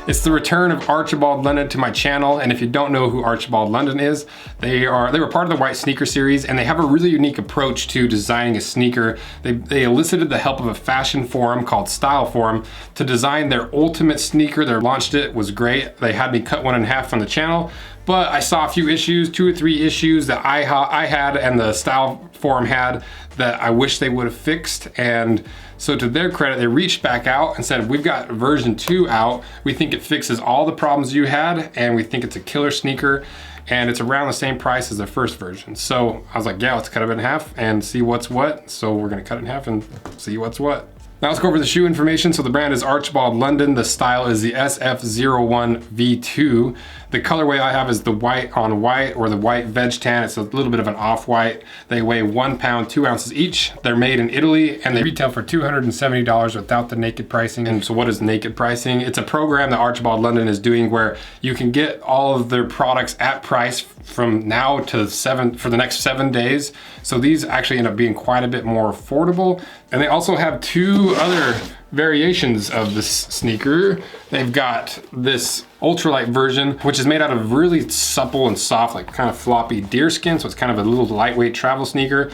It's the return of Archibald London to my channel, and if you don't know who Archibald London is, they were part of the white sneaker series, and they have a really unique approach to designing a sneaker. They elicited the help of a fashion forum called Style Forum to design their ultimate sneaker. They launched it, was great. They had me cut one in half on the channel, but I saw a few issues, 2 or 3 issues that I had and the Style Forum had that I wish they would have fixed. And so to their credit, they reached back out and said, we've got version 2 out. We think it fixes all the problems you had, and we think it's a killer sneaker, and it's around the same price as the first version. So I was like, yeah, let's cut it in half and see what's what. So we're gonna cut it in half and see what's what. Now let's go over the shoe information. So the brand is Archibald London. The style is the SF01 V2. The colorway I have is the white on white, or the white veg tan. It's a little bit of an off-white. They weigh 1 pound, 2 ounces each. They're made in Italy, and they retail for $270 without the naked pricing. And so what is naked pricing? It's a program that Archibald London is doing where you can get all of their products at price from now to for the next 7 days. So these actually end up being quite a bit more affordable. And they also have 2 other variations of this sneaker. They've got this ultralight version, which is made out of really supple and soft, like kind of floppy deer skin. So it's kind of a little lightweight travel sneaker.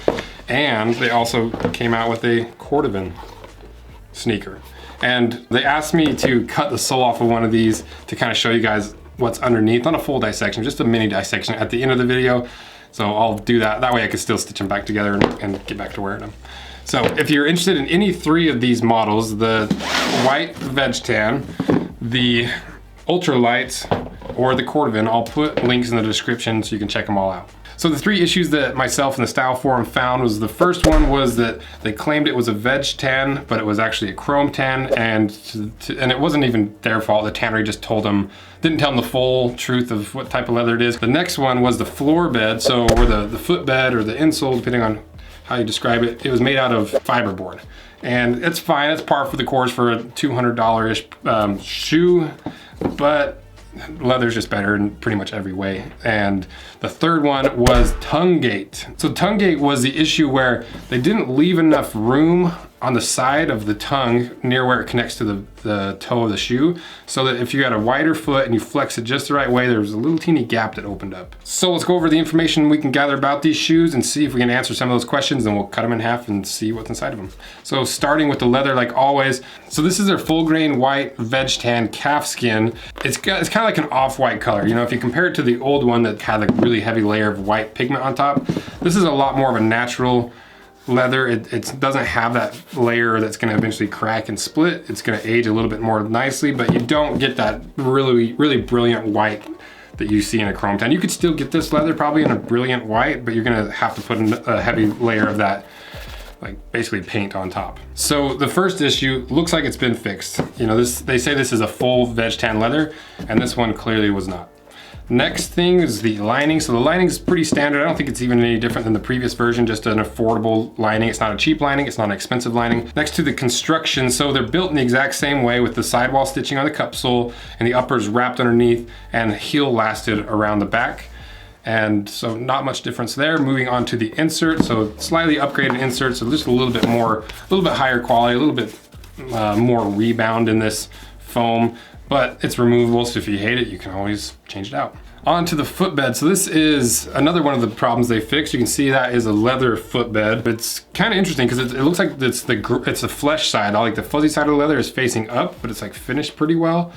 And they also came out with a Cordovan sneaker. And they asked me to cut the sole off of one of these to kind of show you guys what's underneath, not a full dissection, just a mini dissection at the end of the video. So I'll do that. That way I can still stitch them back together and get back to wearing them. So if you're interested in any 3 of these models, the white veg tan, the ultralight, or the Cordovan, I'll put links in the description so you can check them all out. So the 3 issues that myself and the Style Forum found was, the first one was that they claimed it was a veg tan, but it was actually a chrome tan, and it wasn't even their fault. The tannery just didn't tell them the full truth of what type of leather it is. The next one was the floor bed, so or the footbed or the insole, depending on how you describe it. It was made out of fiberboard, and it's fine. It's par for the course for a $200-ish shoe, but leather's just better in pretty much every way. And the third one was tongue gate. So tongue gate was the issue where they didn't leave enough room on the side of the tongue near where it connects to the toe of the shoe, so that if you had a wider foot and you flex it just the right way, there was a little teeny gap that opened up. So let's go over the information we can gather about these shoes and see if we can answer some of those questions, and we'll cut them in half and see what's inside of them. So starting with the leather, like always. So this is their full grain white veg tan calf skin. It's kind of like an off-white color. You know, if you compare it to the old one that had a really heavy layer of white pigment on top, this is a lot more of a natural leather. It doesn't have that layer that's going to eventually crack and split. It's going to age a little bit more nicely, but you don't get that really brilliant white that you see in a chrome tan. You could still get this leather probably in a brilliant white, but you're going to have to put a heavy layer of that, like basically paint on top. So the first issue looks like it's been fixed. You know, they say this is a full veg tan leather, and this one clearly was not. Next thing is the lining. So the lining is pretty standard. I don't think it's even any different than the previous version, just an affordable lining. It's not a cheap lining, it's not an expensive lining. Next to the construction, so they're built in the exact same way with the sidewall stitching on the cup sole and the uppers wrapped underneath and heel lasted around the back. And so not much difference there. Moving on to the insert, so slightly upgraded insert, so just a little bit higher quality, a little bit more rebound in this foam. But it's removable, so if you hate it, you can always change it out. On to the footbed. So this is another one of the problems they fixed. You can see that is a leather footbed. It's kind of interesting because it looks like it's the flesh side. Like the fuzzy side of the leather is facing up, but it's like finished pretty well.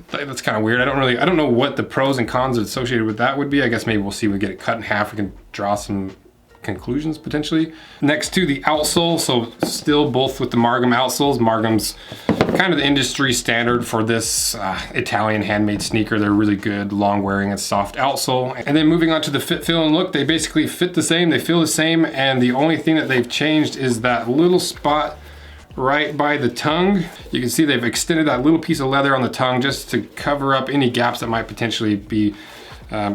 That's kind of weird. I don't know what the pros and cons associated with that would be. I guess maybe we'll see when we get it cut in half. We can draw some conclusions potentially. Next to the outsole, so still both with the Margam outsoles. Margam's kind of the industry standard for this Italian handmade sneaker. They're really good, long wearing and soft outsole. And then moving on to the fit, feel, and look, they basically fit the same, they feel the same, and the only thing that they've changed is that little spot right by the tongue. You can see they've extended that little piece of leather on the tongue just to cover up any gaps that might potentially be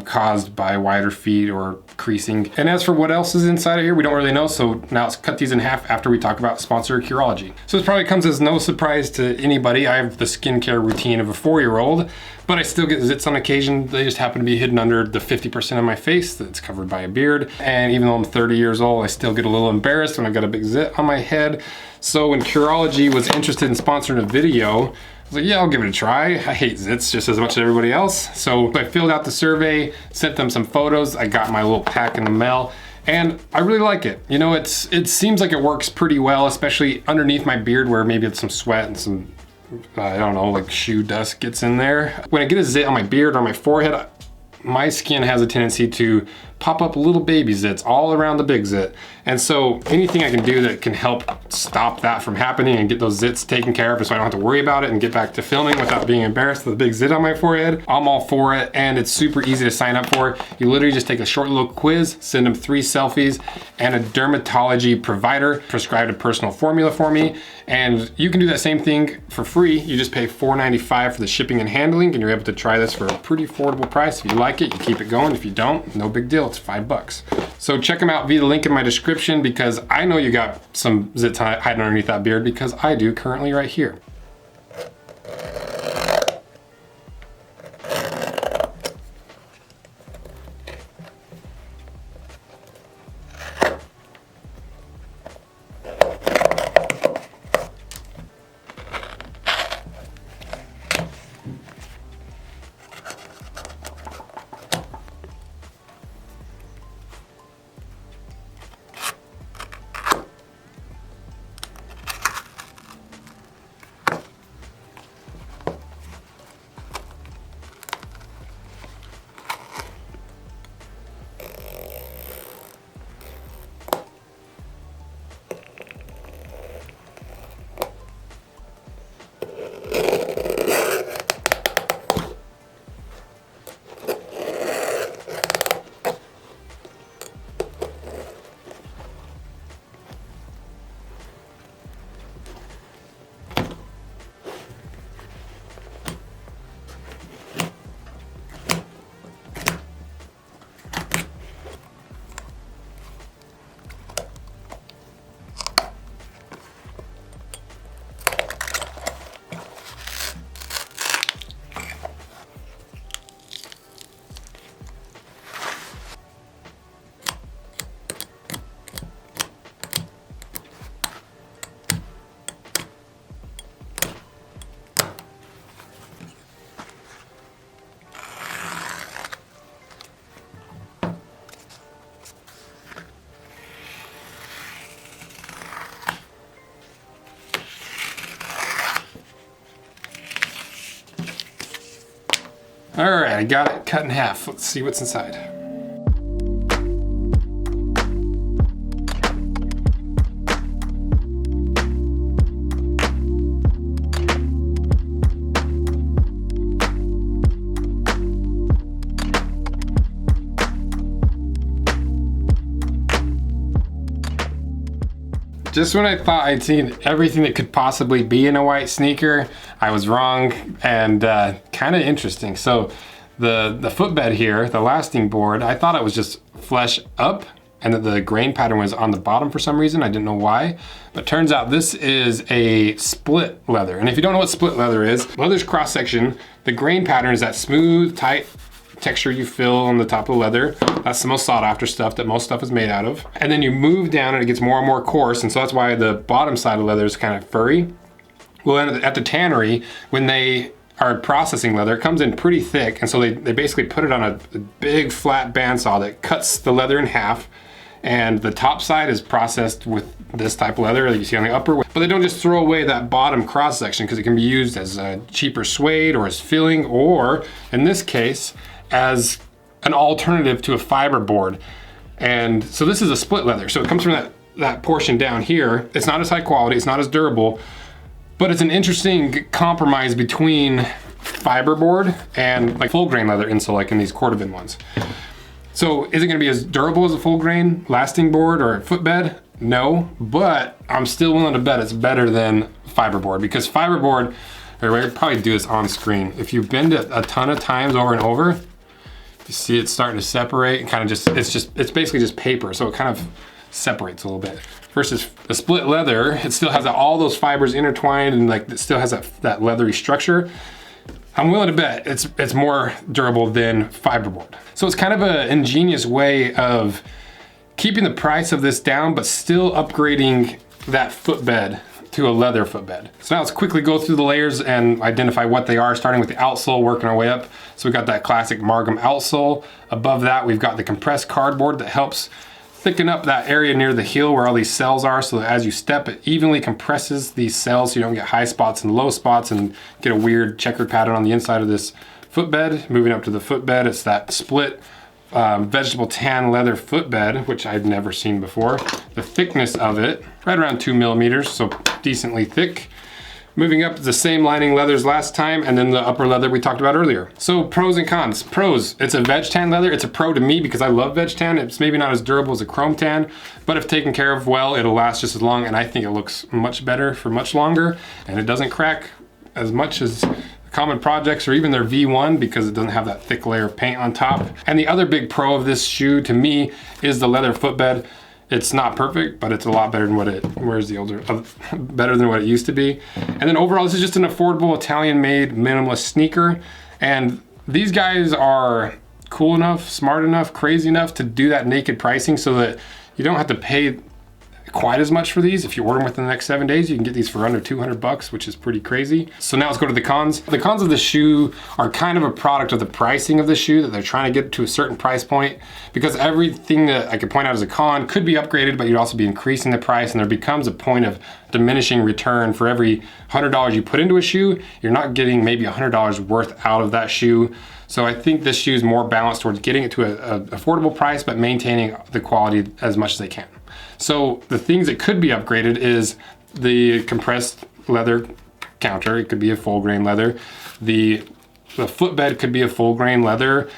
caused by wider feet or creasing. And as for what else is inside of here, we don't really know. So now let's cut these in half after we talk about sponsor Curology. So this probably comes as no surprise to anybody. I have the skincare routine of a 4-year-old, but I still get zits on occasion. They just happen to be hidden under the 50% of my face that's covered by a beard. And even though I'm 30 years old, I still get a little embarrassed when I've got a big zit on my head. So when Curology was interested in sponsoring a video, I was like, yeah, I'll give it a try. I hate zits just as much as everybody else. So I filled out the survey, sent them some photos. I got my little pack in the mail, and I really like it. You know, it seems like it works pretty well, especially underneath my beard where maybe it's some sweat and some, I don't know, like shoe dust gets in there. When I get a zit on my beard or my forehead, my skin has a tendency to pop up little baby zits all around the big zit. And so anything I can do that can help stop that from happening and get those zits taken care of so I don't have to worry about it and get back to filming without being embarrassed with a big zit on my forehead, I'm all for it, and it's super easy to sign up for. You literally just take a short little quiz, send them 3 selfies, and a dermatology provider prescribed a personal formula for me. And you can do that same thing for free. You just pay $4.95 for the shipping and handling, and you're able to try this for a pretty affordable price. If you like it, you keep it going. If you don't, no big deal, it's $5. So check them out via the link in my description, because I know you got some zits hiding underneath that beard, because I do currently right here. All right, I got it cut in half. Let's see what's inside. Just when I thought I'd seen everything that could possibly be in a white sneaker, I was wrong, and kind of interesting. So the footbed here, the lasting board, I thought it was just flesh up and that the grain pattern was on the bottom for some reason. I didn't know why, but turns out this is a split leather. And if you don't know what split leather is, leather's cross section, the grain pattern is that smooth, tight texture you feel on the top of the leather. That's the most sought after stuff that most stuff is made out of. And then you move down and it gets more and more coarse, and so that's why the bottom side of leather is kind of furry. Well, at the tannery, when they are processing leather, it comes in pretty thick, and so they basically put it on a big flat bandsaw that cuts the leather in half, and the top side is processed with this type of leather that you see on the upper. But they don't just throw away that bottom cross section, because it can be used as a cheaper suede or as filling, or in this case, as an alternative to a fiber board. And so this is a split leather. So it comes from that portion down here. It's not as high quality, it's not as durable, but it's an interesting compromise between fiberboard and like full grain leather insole, like in these Cordovan ones. So is it gonna be as durable as a full grain lasting board or a footbed? No, but I'm still willing to bet it's better than fiberboard, because fiberboard, or I could probably do this on screen. If you bend it a ton of times over and over, you see it's starting to separate and kind of just, it's basically just paper. So it kind of separates a little bit. Versus the split leather, it still has all those fibers intertwined, and like it still has that leathery structure. I'm willing to bet it's more durable than fiberboard. So it's kind of an ingenious way of keeping the price of this down, but still upgrading that footbed to a leather footbed. So now let's quickly go through the layers and identify what they are, starting with the outsole, working our way up. So we've got that classic Margam outsole. Above that, we've got the compressed cardboard that helps thicken up that area near the heel where all these cells are, so that as you step, it evenly compresses these cells so you don't get high spots and low spots and get a weird checkered pattern on the inside of this footbed. Moving up to the footbed, it's that split vegetable tan leather footbed, which I've never seen before. The thickness of it, right around 2 millimeters, so decently thick. Moving up, the same lining leathers last time, and then the upper leather we talked about earlier. So pros and cons. Pros, it's a veg tan leather. It's a pro to me because I love veg tan. It's maybe not as durable as a chrome tan, but if taken care of well, it'll last just as long, and I think it looks much better for much longer, and it doesn't crack as much as common projects or even their V1 because it doesn't have that thick layer of paint on top. And the other big pro of this shoe to me is the leather footbed. It's not perfect, but it's a lot better than what it, where's the older, better than what it used to be. And then overall, this is just an affordable Italian-made minimalist sneaker. And these guys are cool enough, smart enough, crazy enough to do that naked pricing so that you don't have to pay quite as much for these. If you order them within the next 7 days, you can get these for under 200 bucks, which is pretty crazy. So now let's go to the cons. The cons of the shoe are kind of a product of the pricing of the shoe, that they're trying to get to a certain price point, because everything that I could point out as a con could be upgraded, but you'd also be increasing the price, and there becomes a point of diminishing return. For every $100 you put into a shoe, you're not getting maybe $100 worth out of that shoe. So I think this shoe is more balanced towards getting it to an affordable price, but maintaining the quality as much as they can. So the things that could be upgraded is the compressed leather counter. It could be a full grain leather. The footbed could be a full grain leather.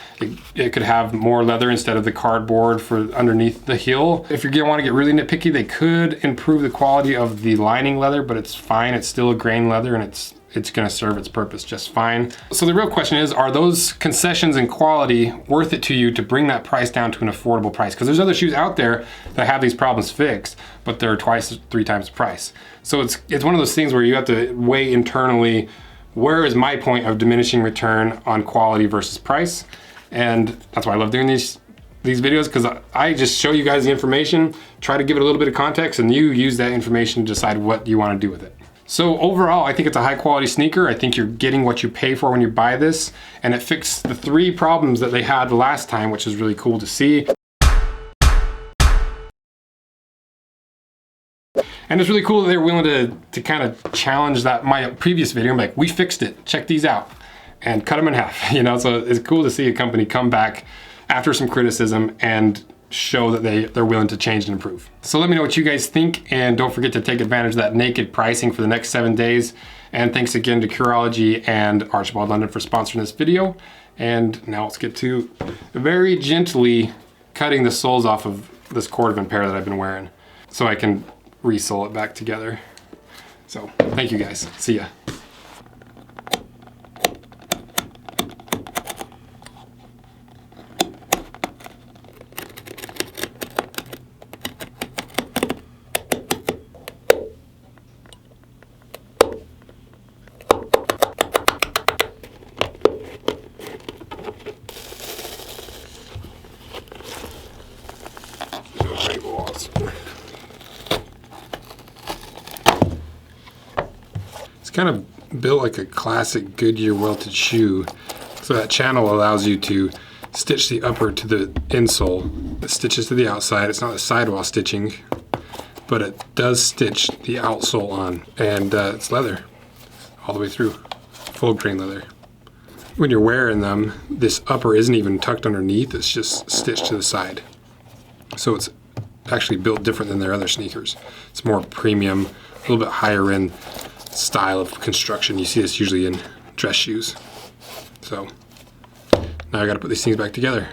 It could have more leather instead of the cardboard for underneath the heel. If you're gonna wanna get really nitpicky, they could improve the quality of the lining leather, but it's fine. It's still a grain leather, and it's gonna serve its purpose just fine. So the real question is, are those concessions in quality worth it to you to bring that price down to an affordable price? Because there's other shoes out there that have these problems fixed, but they're twice, 3 times the price. So it's one of those things where you have to weigh internally, where is my point of diminishing return on quality versus price? And that's why I love doing these videos, because I just show you guys the information, try to give it a little bit of context, and you use that information to decide what you want to do with it. So overall, I think it's a high quality sneaker. I think you're getting what you pay for when you buy this, and it fixed the 3 problems that they had the last time, which is really cool to see. And it's really cool that they're willing to kind of challenge that, my previous video. I'm like, we fixed it, check these out, and cut them in half, you know? So it's cool to see a company come back after some criticism and show that they're willing to change and improve. So let me know what you guys think, and don't forget to take advantage of that naked pricing for the next 7 days. And thanks again to Curology and Archibald London for sponsoring this video. And now let's get to very gently cutting the soles off of this Cordovan pair that I've been wearing so I can re-sole it back together. So thank you guys, see ya. It's kind of built like a classic Goodyear welted shoe. So that channel allows you to stitch the upper to the insole. It stitches to the outside. It's not a sidewall stitching, but it does stitch the outsole on. And it's leather all the way through, full grain leather. When you're wearing them, this upper isn't even tucked underneath. It's just stitched to the side. So it's actually built different than their other sneakers. It's more premium, a little bit higher end style of construction. You see this usually in dress shoes. So now I gotta put these things back together.